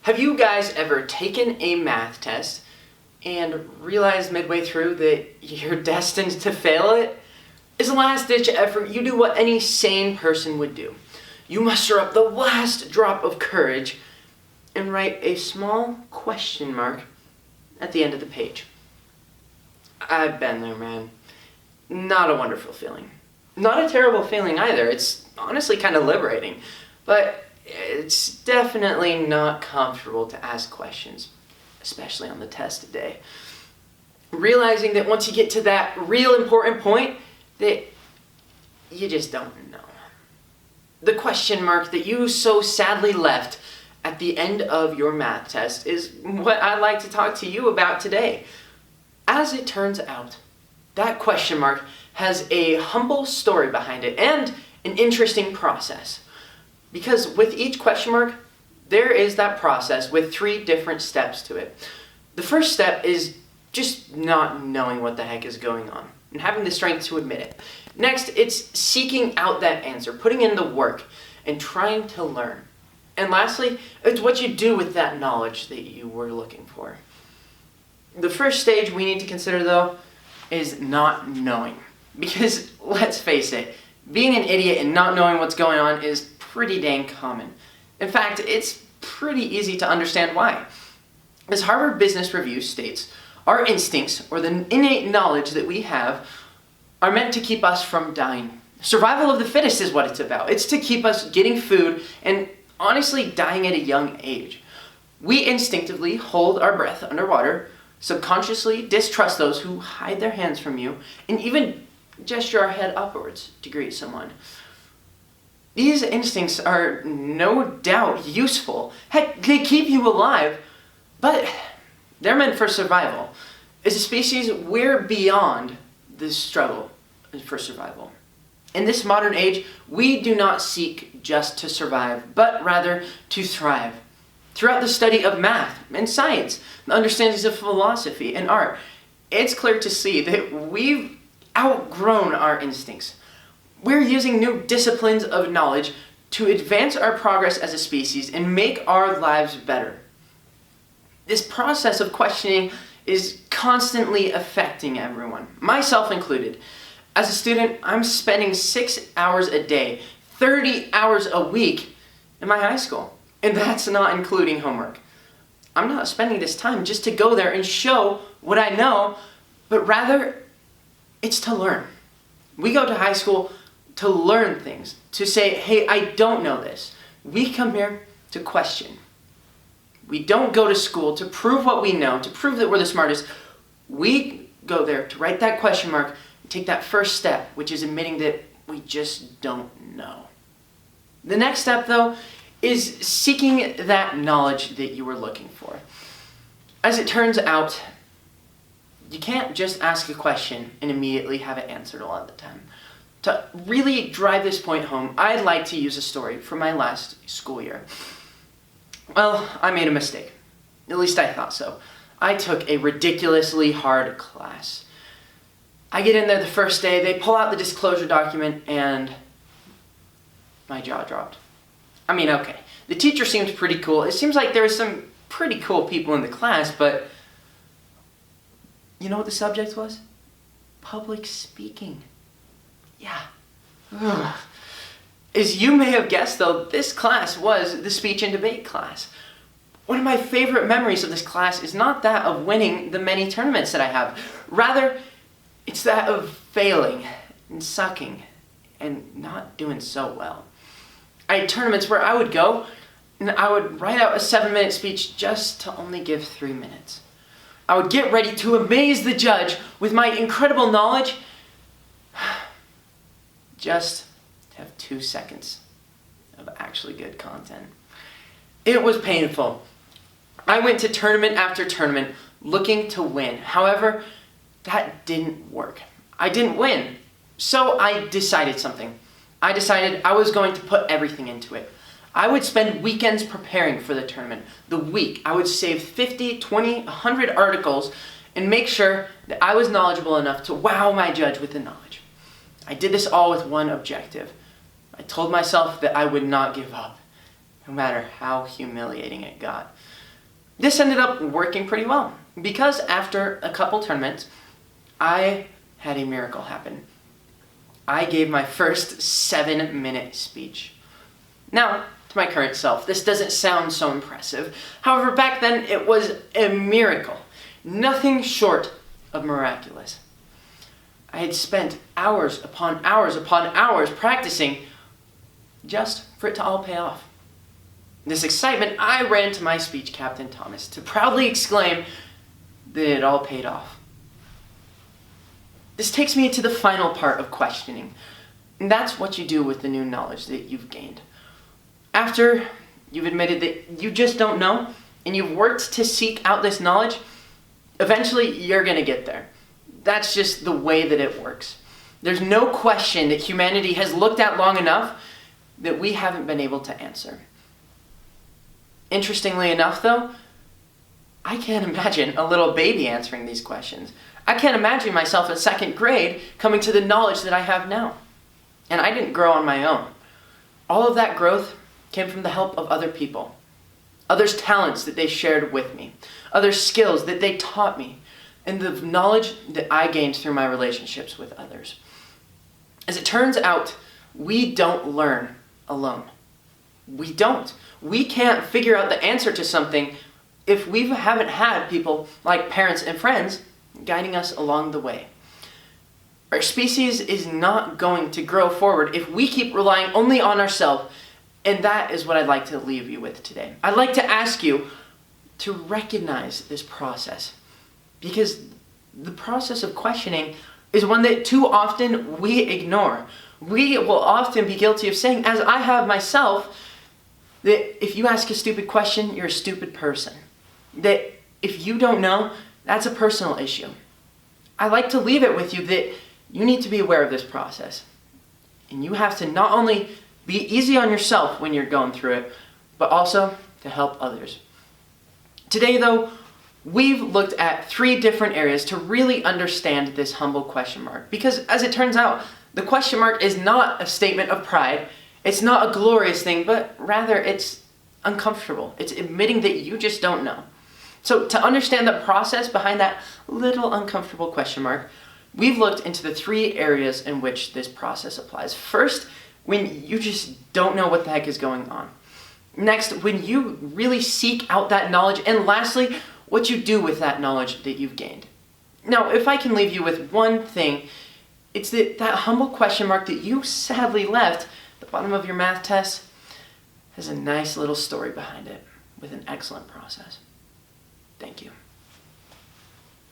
Have you guys ever taken a math test and realized midway through that you're destined to fail it? As a last-ditch effort, you do what any sane person would do. You muster up the last drop of courage and write a small question mark at the end of the page. I've been there, man. Not a wonderful feeling. Not a terrible feeling either. It's honestly kind of liberating. But it's definitely not comfortable to ask questions, especially on the test day. Realizing that once you get to that real important point, that you just don't know. The question mark that you so sadly left at the end of your math test is what I'd like to talk to you about today. As it turns out, that question mark has a humble story behind it and an interesting process. Because with each question mark, there is that process with 3 different steps to it. The first step is just not knowing what the heck is going on and having the strength to admit it. Next, it's seeking out that answer, putting in the work, and trying to learn. And lastly, it's what you do with that knowledge that you were looking for. The first stage we need to consider, though, is not knowing. Because, let's face it, being an idiot and not knowing what's going on is pretty dang common. In fact, it's pretty easy to understand why. As Harvard Business Review states, our instincts, or the innate knowledge that we have, are meant to keep us from dying. Survival of the fittest is what it's about. It's to keep us getting food and honestly dying at a young age. We instinctively hold our breath underwater, subconsciously distrust those who hide their hands from you, and even gesture our head upwards to greet someone. These instincts are no doubt useful. Heck, they keep you alive, but they're meant for survival. As a species, we're beyond this struggle for survival. In this modern age, we do not seek just to survive, but rather to thrive. Throughout the study of math and science, the understandings of philosophy and art, it's clear to see that we've outgrown our instincts. We're using new disciplines of knowledge to advance our progress as a species and make our lives better. This process of questioning is constantly affecting everyone, myself included. As a student, I'm spending 6 hours a day, 30 hours a week in my high school, and that's not including homework. I'm not spending this time just to go there and show what I know, but rather it's to learn. We go to high school to learn things, to say, hey, I don't know this. We come here to question. We don't go to school to prove what we know, to prove that we're the smartest. We go there to write that question mark and take that first step, which is admitting that we just don't know. The next step, though, is seeking that knowledge that you were looking for. As it turns out, you can't just ask a question and immediately have it answered a lot of the time. To really drive this point home, I'd like to use a story from my last school year. Well, I made a mistake. At least I thought so. I took a ridiculously hard class. I get in there the first day, they pull out the disclosure document, and my jaw dropped. I mean, okay, the teacher seemed pretty cool. It seems like there were some pretty cool people in the class, but you know what the subject was? Public speaking. Yeah. Ugh. As you may have guessed, though, this class was the speech and debate class. One of my favorite memories of this class is not that of winning the many tournaments that I have. Rather, it's that of failing and sucking and not doing so well. I had tournaments where I would go and I would write out a 7-minute speech just to only give 3 minutes. I would get ready to amaze the judge with my incredible knowledge, just to have 2 seconds of actually good content. It was painful. I went to tournament after tournament looking to win. However, that didn't work. I didn't win. So I decided something. I decided I was going to put everything into it. I would spend weekends preparing for the tournament. The week, I would save 50, 20, 100 articles and make sure that I was knowledgeable enough to wow my judge with the knowledge. I did this all with one objective. I told myself that I would not give up. no matter how humiliating it got. This ended up working pretty well, because after a couple tournaments, I had a miracle happen. I gave my first 7-minute speech. Now, to my current self, this doesn't sound so impressive. However, back then it was a miracle. Nothing short of miraculous. I had spent hours upon hours upon hours practicing just for it to all pay off. In this excitement, I ran to my speech captain, Thomas, to proudly exclaim that it all paid off. This takes me to the final part of questioning, and that's what you do with the new knowledge that you've gained. After you've admitted that you just don't know, and you've worked to seek out this knowledge, eventually you're going to get there. That's just the way that it works. There's no question that humanity has looked at long enough that we haven't been able to answer. Interestingly enough, though, I can't imagine a little baby answering these questions. I can't imagine myself in 2nd grade coming to the knowledge that I have now. And I didn't grow on my own. All of that growth came from the help of other people. Others' talents that they shared with me. Others' skills that they taught me. And the knowledge that I gained through my relationships with others. As it turns out, we don't learn alone. We don't. We can't figure out the answer to something if we haven't had people like parents and friends guiding us along the way. Our species is not going to grow forward if we keep relying only on ourselves, and that is what I'd like to leave you with today. I'd like to ask you to recognize this process, because the process of questioning is one that too often we ignore. We will often be guilty of saying, as I have myself, that if you ask a stupid question, you're a stupid person. That if you don't know, that's a personal issue. I like to leave it with you that you need to be aware of this process. And you have to not only be easy on yourself when you're going through it, but also to help others. Today, though, we've looked at 3 different areas to really understand this humble question mark. Because as it turns out, the question mark is not a statement of pride. It's not a glorious thing, but rather it's uncomfortable. It's admitting that you just don't know. So to understand the process behind that little uncomfortable question mark, we've looked into the 3 areas in which this process applies. First, when you just don't know what the heck is going on. Next, when you really seek out that knowledge. And lastly, what you do with that knowledge that you've gained. Now, if I can leave you with one thing, it's that humble question mark that you sadly left at the bottom of your math test has a nice little story behind it with an excellent process. Thank you.